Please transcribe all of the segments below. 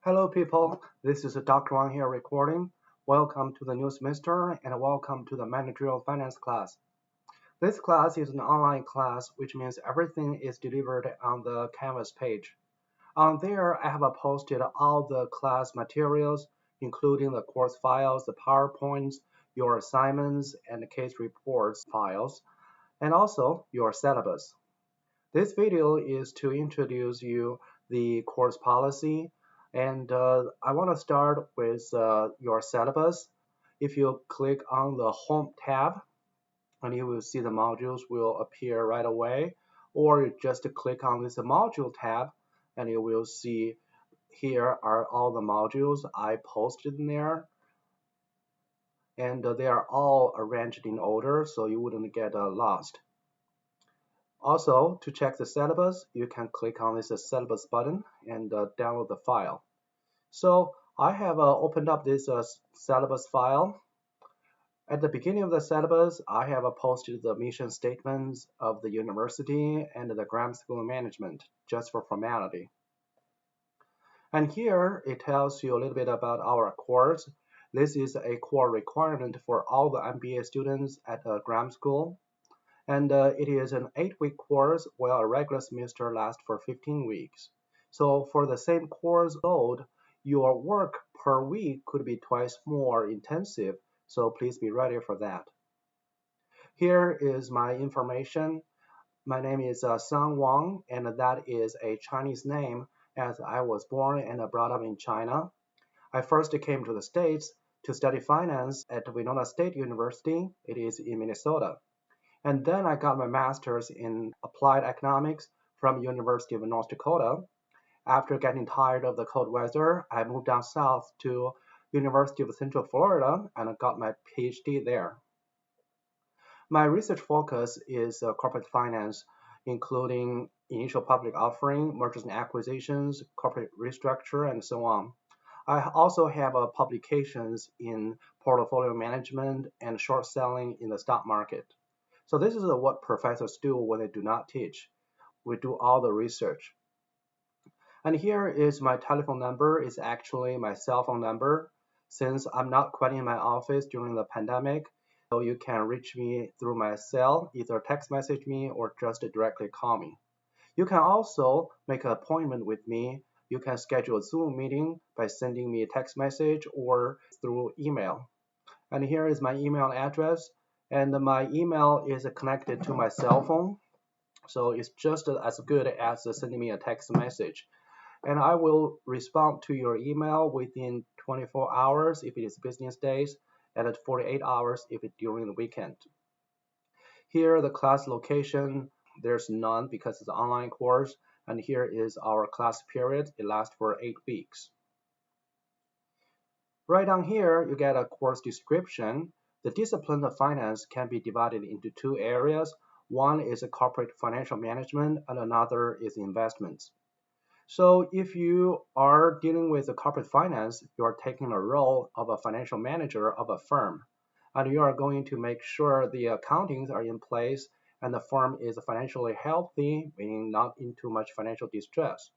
Hello people, this is Dr. Wang here recording. Welcome to the new semester and welcome to the managerial finance class. This class is an online class, which means everything is delivered on the Canvas page. On there, I have posted all the class materials, including the course files, the PowerPoints, your assignments, and case reports files, and also your syllabus. This video is to introduce you the course policy, and I want to start with your syllabus. If you click on the Home tab, and you will see the modules will appear right away, or you just click on this Module tab, and you will see here are all the modules I posted in there, and they are all arranged in order, so you wouldn't get lost. Also, to check the syllabus, you can click on this syllabus button and download the file. So I have opened up this syllabus file. At the beginning of the syllabus, I have posted the mission statements of the university and the graduate school management, just for formality. And here it tells you a little bit about our course. This is a core requirement for all the MBA students at the graduate school. And it is an 8-week course, while a regular semester lasts for 15 weeks. So for the same course load, your work per week could be twice more intensive, so please be ready for that. Here is my information. My name is Sang Wang, and that is a Chinese name as I was born and brought up in China. I first came to the States to study finance at Winona State University. It is in Minnesota. And then I got my master's in applied economics from University of North Dakota. After getting tired of the cold weather, I moved down south to University of Central Florida and got my PhD there. My research focus is corporate finance, including initial public offering, mergers and acquisitions, corporate restructure, and so on. I also have publications in portfolio management and short selling in the stock market. So this is what professors do when they do not teach. We do all the research. And here is my telephone number. It's actually my cell phone number since I'm not quite in my office during the pandemic. So you can reach me through my cell, either text message me or just directly call me. You can also make an appointment with me. You can schedule a Zoom meeting by sending me a text message or through email. And here is my email address. And my email is connected to my cell phone, so it's just as good as sending me a text message. And I will respond to your email within 24 hours if it is business days, and at 48 hours if it's during the weekend. Here, the class location, there's none because it's an online course, and here is our class period. It lasts for 8 weeks. Right down here, you get a course description. The discipline of finance can be divided into two areas. One is corporate financial management, and another is investments. So if you are dealing with corporate finance, you are taking a role of a financial manager of a firm, and you are going to make sure the accountings are in place and the firm is financially healthy, meaning not in too much financial distress.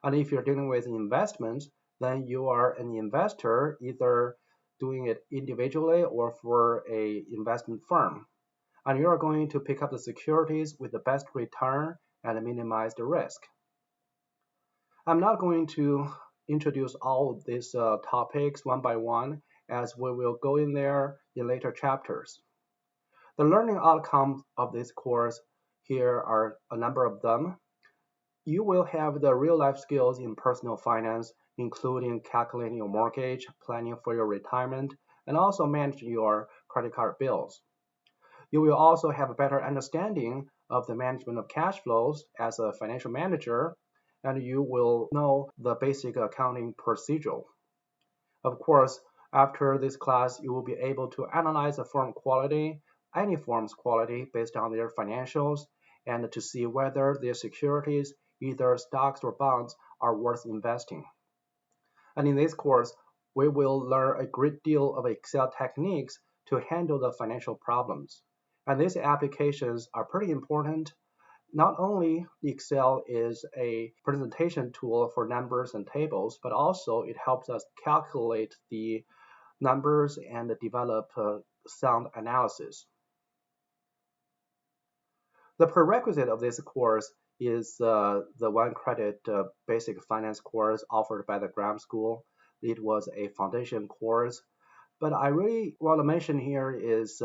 And if you're dealing with investments, then you are an investor, either doing it individually or for a investment firm. And you are going to pick up the securities with the best return and minimize the risk. I'm not going to introduce all of these topics one by one, as we will go in there in later chapters. The learning outcomes of this course, here are a number of them. You will have the real-life skills in personal finance, including calculating your mortgage, planning for your retirement, and also managing your credit card bills. You will also have a better understanding of the management of cash flows as a financial manager, and you will know the basic accounting procedure. Of course, after this class, you will be able to analyze a firm quality, any firm's quality based on their financials, and to see whether their securities, either stocks or bonds, are worth investing. And in this course, we will learn a great deal of Excel techniques to handle the financial problems. And these applications are pretty important, Not only Excel is a presentation tool for numbers and tables, but also it helps us calculate the numbers and develop sound analysis. The prerequisite of this course is the one credit basic finance course offered by the Graham School. It was a foundation course. But I really want to mention here is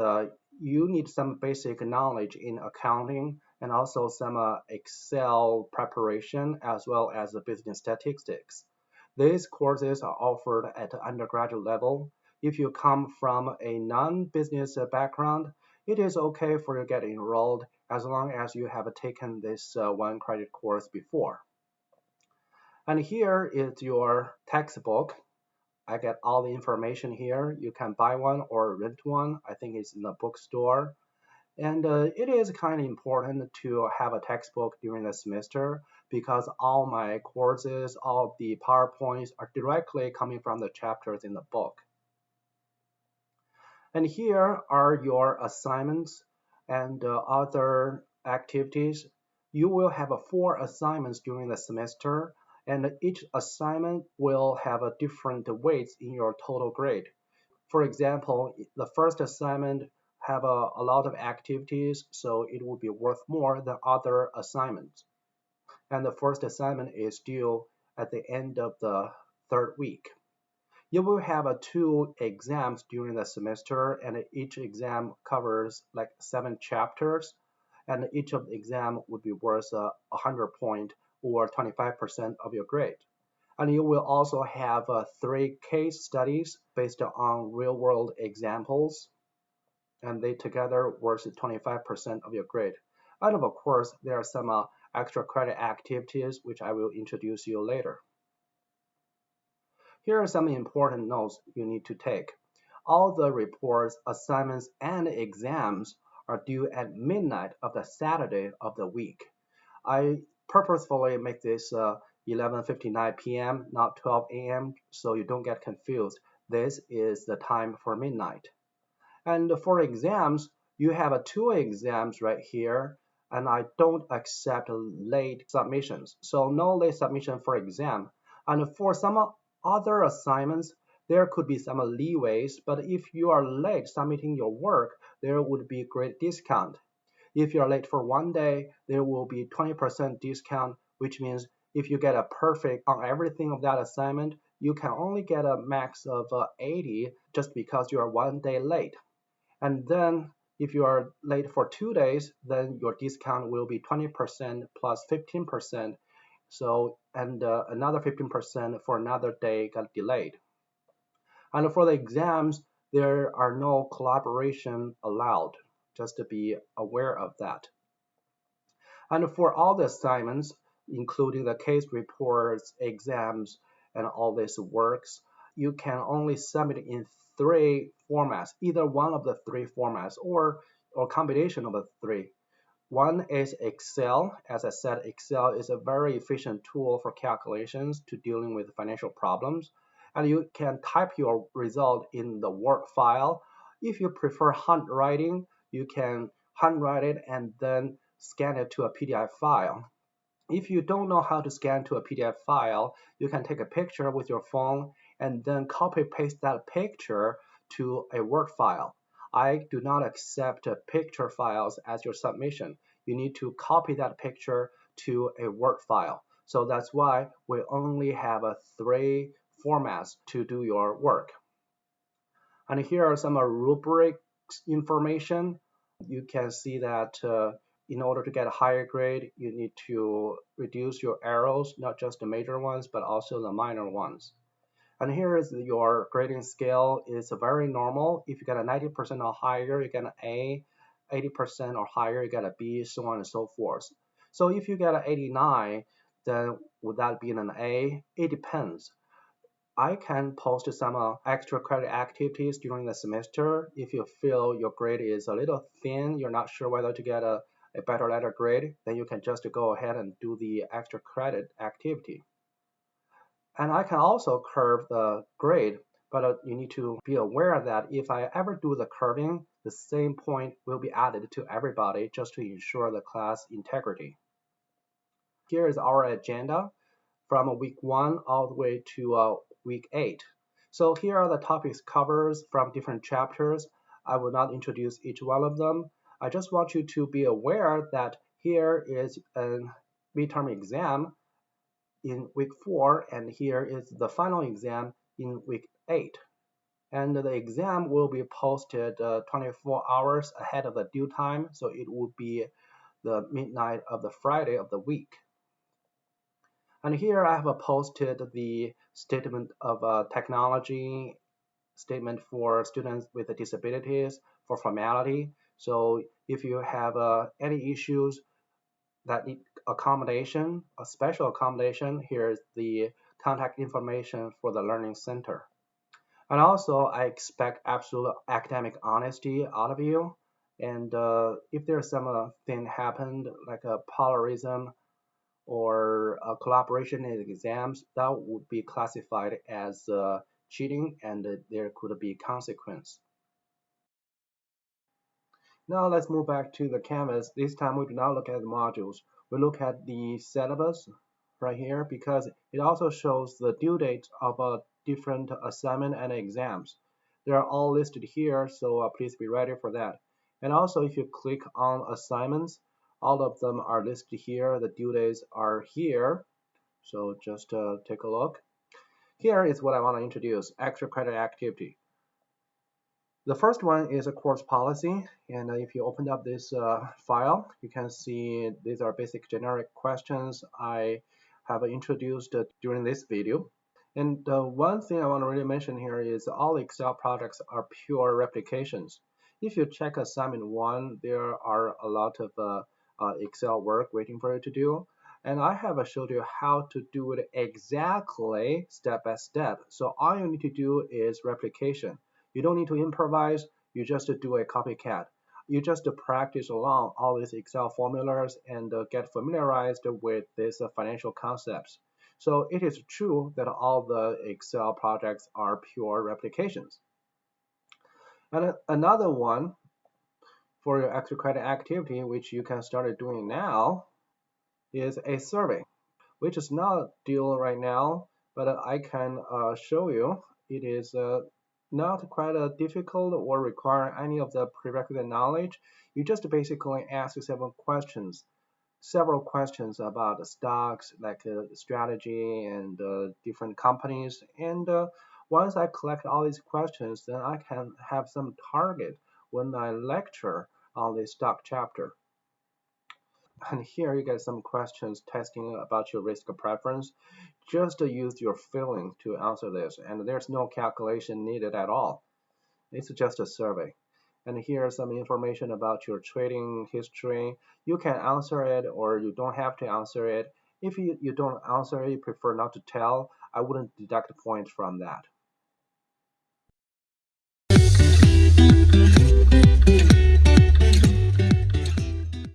you need some basic knowledge in accounting and also some Excel preparation as well as the business statistics. These courses are offered at the undergraduate level. If you come from a non-business background, it is okay for you to get enrolled as long as you have taken this one credit course before. And here is your textbook. I get all the information here. You can buy one or rent one. I think it's in the bookstore. And it is kind of important to have a textbook during the semester because all my courses, all the PowerPoints are directly coming from the chapters in the book. And here are your assignments and other activities. You will have 4 assignments during the semester, and each assignment will have a different weights in your total grade. For example, the first assignment have a lot of activities, so it will be worth more than other assignments. And the first assignment is due at the end of the 3rd week. You will have 2 exams during the semester, and each exam covers like 7 chapters, and each of the exam would be worth 100 point or 25% of your grade. And you will also have 3 case studies based on real-world examples, and they together worth 25% of your grade. And of course, there are some extra credit activities which I will introduce you later. Here are some important notes you need to take. All the reports, assignments, and exams are due at midnight of the Saturday of the week. I purposefully make this 11:59 p.m., not 12 a.m., so you don't get confused. This is the time for midnight. And for exams, you have 2 exams right here, and I don't accept late submissions. So no late submission for exam. And for some other assignments, there could be some leeways, but if you are late submitting your work, there would be great discount. If you're late for 1 day, there will be 20% discount, which means if you get a perfect on everything of that assignment, you can only get a max of 80 just because you are 1 day late. And then if you are late for 2 days, then your discount will be 20% plus 15%. So, and another 15% for another day got delayed. And for the exams, there are no collaboration allowed, just to be aware of that. And for all the assignments, including the case reports, exams, and all these works, you can only submit in 3 formats, either one of the 3 formats or combination of the 3. One is Excel. As I said, Excel is a very efficient tool for calculations to dealing with financial problems. And you can type your result in the Word file. If you prefer handwriting, you can handwrite it and then scan it to a PDF file. If you don't know how to scan to a PDF file, you can take a picture with your phone and then copy paste that picture to a Word file. I do not accept picture files as your submission. You need to copy that picture to a Word file. So that's why we only have 3 formats to do your work. And here are some rubrics information. You can see that in order to get a higher grade, you need to reduce your errors, not just the major ones, but also the minor ones. And here is your grading scale. It's very normal. If you get a 90% or higher, you get an A. 80% or higher, you get a B, so on and so forth. So if you get an 89, then would that be an A? It depends. I can post some extra credit activities during the semester. If you feel your grade is a little thin, you're not sure whether to get a better letter grade, then you can just go ahead and do the extra credit activity. And I can also curve the grade, but you need to be aware that if I ever do the curving, the same point will be added to everybody just to ensure the class integrity. Here is our agenda from week 1 all the way to week 8. So here are the topics covers from different chapters. I will not introduce each one of them. I just want you to be aware that here is a midterm exam in week 4, and here is the final exam in week 8. And the exam will be posted 24 hours ahead of the due time, so it will be the midnight of the Friday of the week. And here I have posted the statement of technology, statement for students with disabilities for formality. So if you have any issues that need accommodation, a special accommodation, here's the contact information for the Learning Center. And also, I expect absolute academic honesty out of you. And if there's something happened, like a plagiarism or a collaboration in exams, that would be classified as cheating, and there could be consequence. Now let's move back to the Canvas. This time we do not look at the modules. We look at the syllabus right here because it also shows the due date of different assignment and exams. They are all listed here, so please be ready for that. And also, if you click on assignments, all of them are listed here. The due dates are here. So just take a look. Here is what I want to introduce, extra credit activity. The first one is a course policy, and if you open up this file, you can see these are basic generic questions I have introduced during this video. And one thing I want to really mention here is all Excel projects are pure replications. If you check assignment 1, there are a lot of Excel work waiting for you to do. And I have showed you how to do it exactly step by step. So all you need to do is replication. You don't need to improvise, you just do a copycat. You just practice along all these Excel formulas and get familiarized with these financial concepts. So it is true that all the Excel projects are pure replications. And another one for your extra credit activity, which you can start doing now, is a survey, which is not due right now, but I can show you. It is not quite difficult or require any of the prerequisite knowledge. You just basically ask several questions about the stocks, like strategy and different companies. And once I collect all these questions, then I can have some target when I lecture on the stock chapter. And here you get some questions testing about your risk preference. Just use your feeling to answer this, and there's no calculation needed at all. It's just a survey. And here's some information about your trading history. You can answer it or you don't have to answer it. If you don't answer it, you prefer not to tell, I wouldn't deduct points from that.